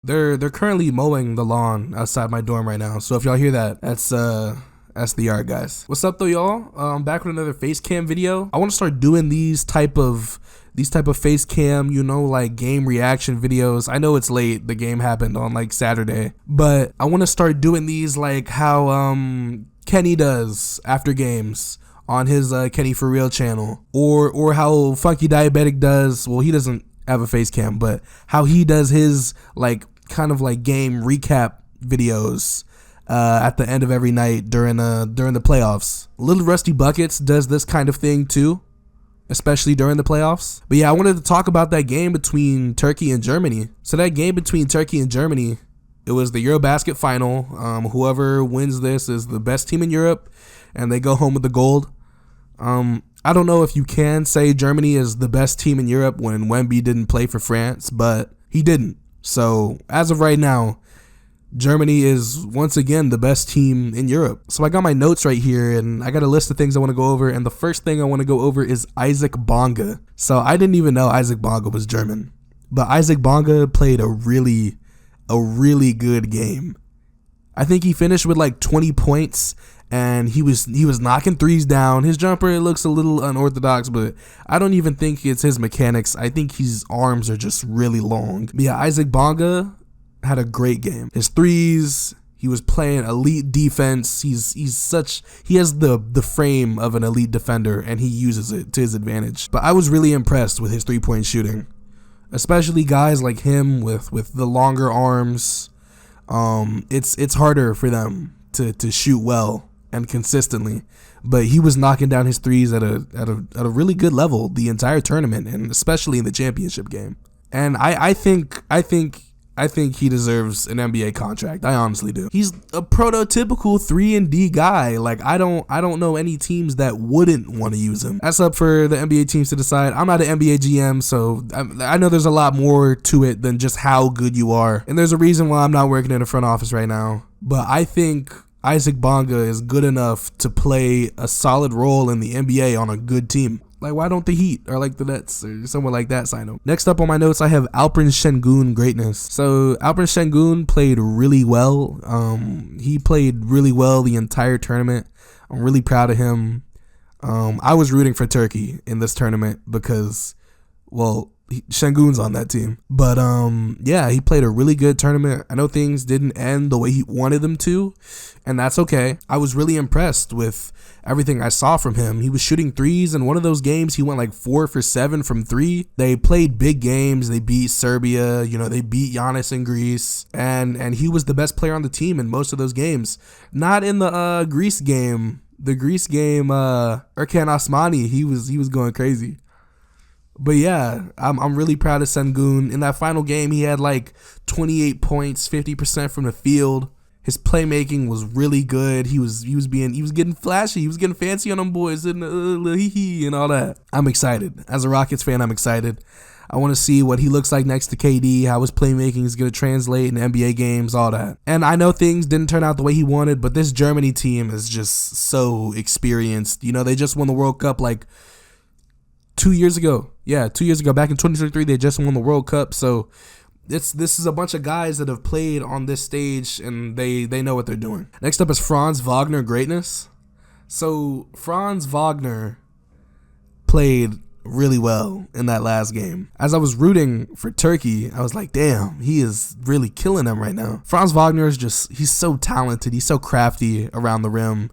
They're currently mowing the lawn outside my dorm right now. So if y'all hear that, that's the yard, guys. What's up though, y'all? I'm back with another face cam video. I want to start doing these type of face cam, like game reaction videos. I know it's late. The game happened on like Saturday, but I want to start doing these like how Kenny does after games on his Kenny For Real channel, or how Funky Diabetic does. Well, he doesn't have a face cam, but how he does his like kind of like game recap videos at the end of every night during the playoffs. Little Rusty Buckets does this kind of thing too, especially during the playoffs. But yeah, I wanted to talk about that game between Turkey and Germany. So that game between Turkey and Germany, it was the EuroBasket final. Whoever wins this is the best team in Europe, and they go home with the gold. I don't know if you can say Germany is the best team in Europe when Wemby didn't play for France, but he didn't. So as of right now, Germany is once again the best team in Europe. So I got my notes right here, and I got a list of things I want to go over, and the first thing I want to go over is Isaac Bonga. So I didn't even know Isaac Bonga was German, but Isaac Bonga played a really good game. I think he finished with like 20 points, and he was knocking threes down. His jumper looks a little unorthodox, but I don't even think it's his mechanics. I think his arms are just really long. But yeah, Isaac Bonga had a great game. His threes, he was playing elite defense. He has the frame of an elite defender, and he uses it to his advantage. But I was really impressed with his 3-point shooting, especially guys like him with the longer arms. It's harder for them to shoot well and consistently, but he was knocking down his threes at a really good level the entire tournament, and especially in the championship game. And I think he deserves an NBA contract. I honestly do. He's a prototypical 3-and-D guy. Like I don't know any teams that wouldn't want to use him. That's up for the NBA teams to decide. I'm not an NBA GM, so I know there's a lot more to it than just how good you are. And there's a reason why I'm not working in the front office right now. But I think Isaac Bonga is good enough to play a solid role in the NBA on a good team. Like, why don't the Heat or like the Nets or someone like that sign him? Next up on my notes, I have Alperen Sengun greatness. So Alperen Sengun played really well. He played really well the entire tournament. I'm really proud of him. I was rooting for Turkey in this tournament because, well, Sengun's on that team. But yeah, he played a really good tournament. I know things didn't end the way he wanted them to, and that's okay. I was really impressed with everything I saw from him. He was shooting threes. In one of those games, he went like 4 for 7 from 3. They played big games. They beat Serbia. They beat Giannis in Greece, and he was the best player on the team in most of those games. Not in the Greece game. The Greece game, Erkan Osmani, he was going crazy. But yeah, I'm really proud of Sengun. In that final game, he had like 28 points, 50% from the field. His playmaking was really good. He was getting flashy. He was getting fancy on them boys and and all that. I'm excited. As a Rockets fan, I'm excited. I want to see what he looks like next to KD, how his playmaking is going to translate in NBA games, all that. And I know things didn't turn out the way he wanted, but this Germany team is just so experienced. They just won the World Cup like 2 years ago. Yeah, 2 years ago, back in 2023, they just won the World Cup. So this is a bunch of guys that have played on this stage, and they know what they're doing. Next up is Franz Wagner greatness. So Franz Wagner played really well in that last game. As I was rooting for Turkey, I was like, damn, he is really killing them right now. Franz Wagner is he's so talented. He's so crafty around the rim,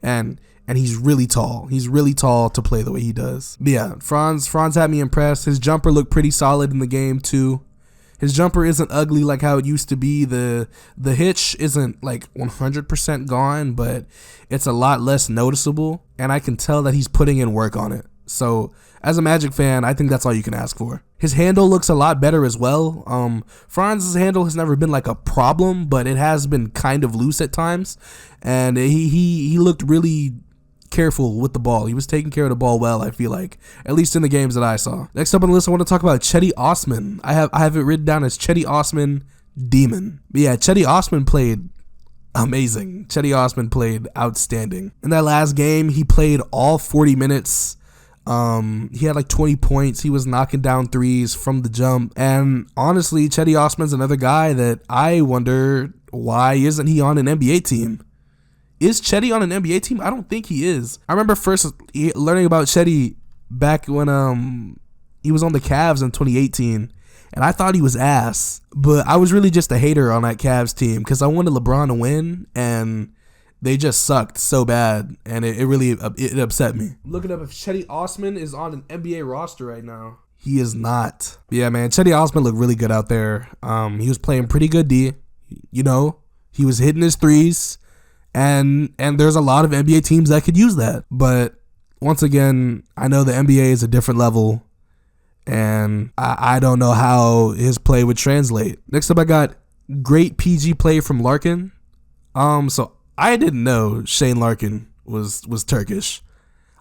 and he's really tall. He's really tall to play the way he does. But yeah, Franz had me impressed. His jumper looked pretty solid in the game too. His jumper isn't ugly like how it used to be. The hitch isn't like 100% gone, but it's a lot less noticeable, and I can tell that he's putting in work on it. So as a Magic fan, I think that's all you can ask for. His handle looks a lot better as well. Franz's handle has never been like a problem, but it has been kind of loose at times, and he looked really careful with the ball. He was taking care of the ball well, I feel like, at least in the games that I saw. Next up on the list, I want to talk about Cedi Osman. I have it written down as Cedi Osman Demon. But yeah, Cedi Osman played amazing. Cedi Osman played outstanding. In that last game, he played all 40 minutes. He had like 20 points. He was knocking down threes from the jump. And honestly, Cedi Osman's another guy that I wonder, why isn't he on an NBA team? Is Cedi on an NBA team? I don't think he is. I remember first learning about Cedi back when he was on the Cavs in 2018, and I thought he was ass. But I was really just a hater on that Cavs team because I wanted LeBron to win, and they just sucked so bad, and it really upset me. Looking up if Cedi Osman is on an NBA roster right now. He is not. Yeah, man, Cedi Osman looked really good out there. He was playing pretty good D. You know, he was hitting his threes, and there's a lot of NBA teams that could use that. But once again, I know the NBA is a different level, and I don't know how his play would translate. Next up, I got great PG play from Larkin. So I didn't know Shane Larkin was Turkish.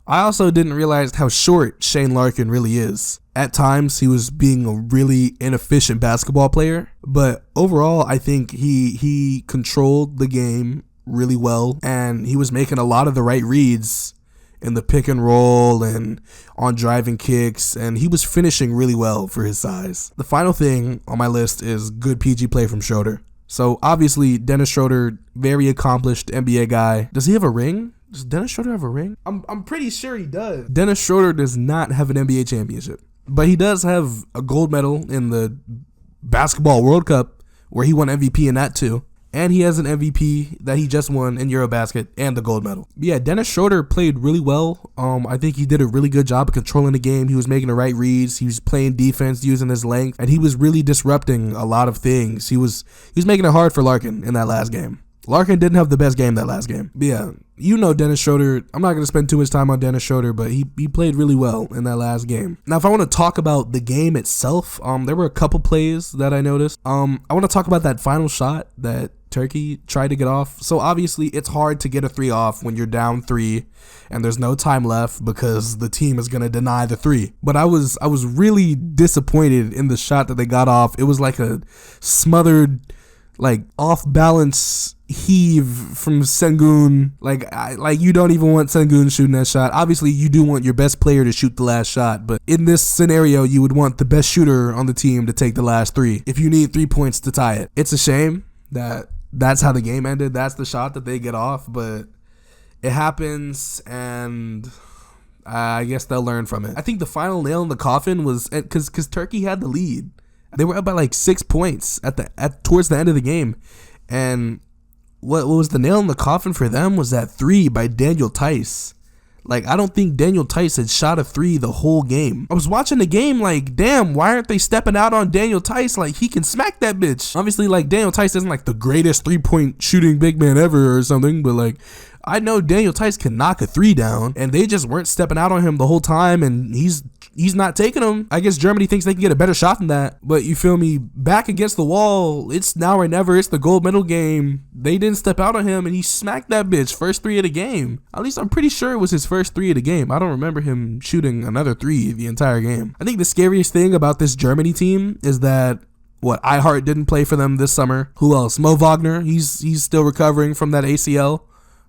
I also didn't realize how short Shane Larkin really is. At times, he was being a really inefficient basketball player, but overall, I think he controlled the game really well, and he was making a lot of the right reads in the pick and roll and on driving kicks, and he was finishing really well for his size. The final thing on my list is good PG play from Schroeder. So obviously, Dennis Schroeder, very accomplished NBA guy. Does he have a ring? Does Dennis Schroeder have a ring? I'm pretty sure he does. Dennis Schroeder does not have an NBA championship, but he does have a gold medal in the Basketball World Cup, where he won MVP in that too. And he has an MVP that he just won in EuroBasket and the gold medal. But yeah, Dennis Schroeder played really well. I think he did a really good job of controlling the game. He was making the right reads. He was playing defense using his length, and he was really disrupting a lot of things. He was making it hard for Larkin in that last game. Larkin didn't have the best game that last game. But yeah, you know Dennis Schroeder. I'm not going to spend too much time on Dennis Schroeder, but he played really well in that last game. Now, if I want to talk about the game itself, there were a couple plays that I noticed. I want to talk about that final shot that Turkey tried to get off. So obviously, it's hard to get a three off when you're down 3 and there's no time left because the team is going to deny the 3. But I was really disappointed in the shot that they got off. It was like a smothered, like off balance heave from Sengun. Like you don't even want Sengun shooting that shot. Obviously, you do want your best player to shoot the last shot, but in this scenario, you would want the best shooter on the team to take the last 3 if you need 3 points to tie it. It's a shame that that's how the game ended. That's the shot that they get off, but it happens, and I guess they'll learn from it. I think the final nail in the coffin was because Turkey had the lead. They were up by like 6 points towards the end of the game, and what was the nail in the coffin for them was that 3 by Daniel Tice. Like, I don't think Daniel Tice had shot a 3 the whole game. I was watching the game like, damn, why aren't they stepping out on Daniel Tice? Like, he can smack that bitch. Obviously, like, Daniel Tice isn't like the greatest 3-point shooting big man ever or something, but like, I know Daniel Tice can knock a 3 down, and they just weren't stepping out on him the whole time, and he's not taking them. I guess Germany thinks they can get a better shot than that, but you feel me, back against the wall, it's now or never. It's the gold medal game. They didn't step out on him, and he smacked that bitch. First 3 of the game. At least I'm pretty sure it was his first 3 of the game. I don't remember him shooting another 3 the entire game. I think the scariest thing about this Germany team is that Ihart didn't play for them this summer. Who else? Mo Wagner. He's still recovering from that ACL.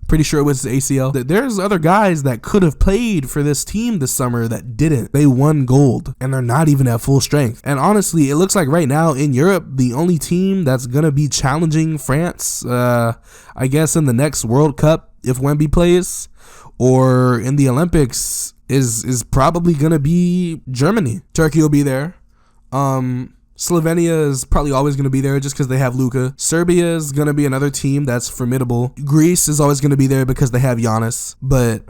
Pretty sure it was his ACL. There's other guys that could have played for this team this summer that didn't. They won gold, and they're not even at full strength. And honestly, it looks like right now in Europe, the only team that's going to be challenging France, I guess in the next World Cup, if Wemby plays, or in the Olympics, is probably going to be Germany. Turkey will be there. Slovenia is probably always going to be there just because they have Luka. Serbia is going to be another team that's formidable. Greece is always going to be there because they have Giannis. But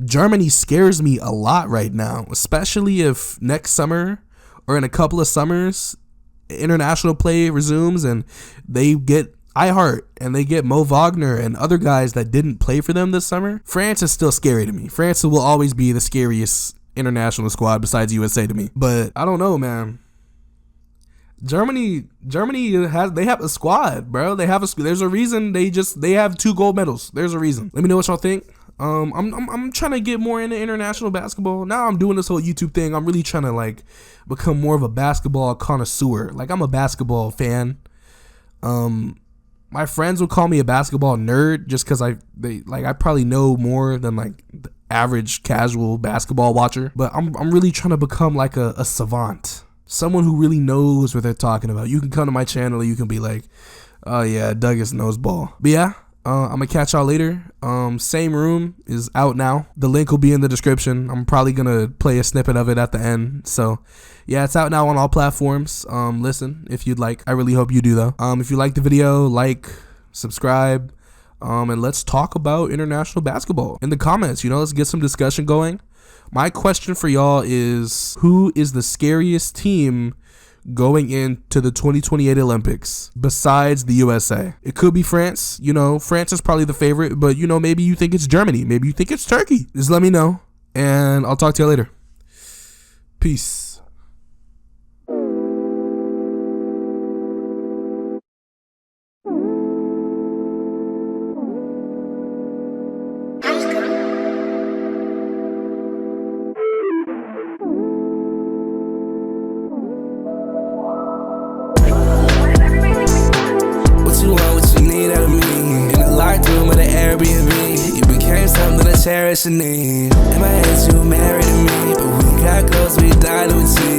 Germany scares me a lot right now, especially if next summer or in a couple of summers, international play resumes and they get Ihart and they get Mo Wagner and other guys that didn't play for them this summer. France is still scary to me. France will always be the scariest international squad besides USA to me. But I don't know, man. Germany have a squad, bro. There's a reason they have 2 gold medals. There's a reason. Let me know what y'all think. I'm trying to get more into international basketball. Now I'm doing this whole YouTube thing. I'm really trying to like become more of a basketball connoisseur. Like, I'm a basketball fan. My friends would call me a basketball nerd just because I probably know more than like average casual basketball watcher, but I'm really trying to become like a savant, someone who really knows what they're talking about. You can come to my channel and you can be like, oh yeah, Dugis knows ball. But yeah, I'm gonna catch y'all later. Same Room is out now. The link will be in the description. I'm probably gonna play a snippet of it at the end. So yeah, it's out now on all platforms. Listen if you'd like. I really hope you do though. If you like the video, like, subscribe, and let's talk about international basketball in the comments. Let's get some discussion going. My question for y'all is, who is the scariest team going into the 2028 Olympics besides the USA? It could be France. France is probably the favorite, but maybe you think it's Germany, maybe you think it's Turkey. Just let me know, and I'll talk to you later. Peace. Airbnb, you became something I cherish and need. In my head, you married me, but we got close, we died with tea.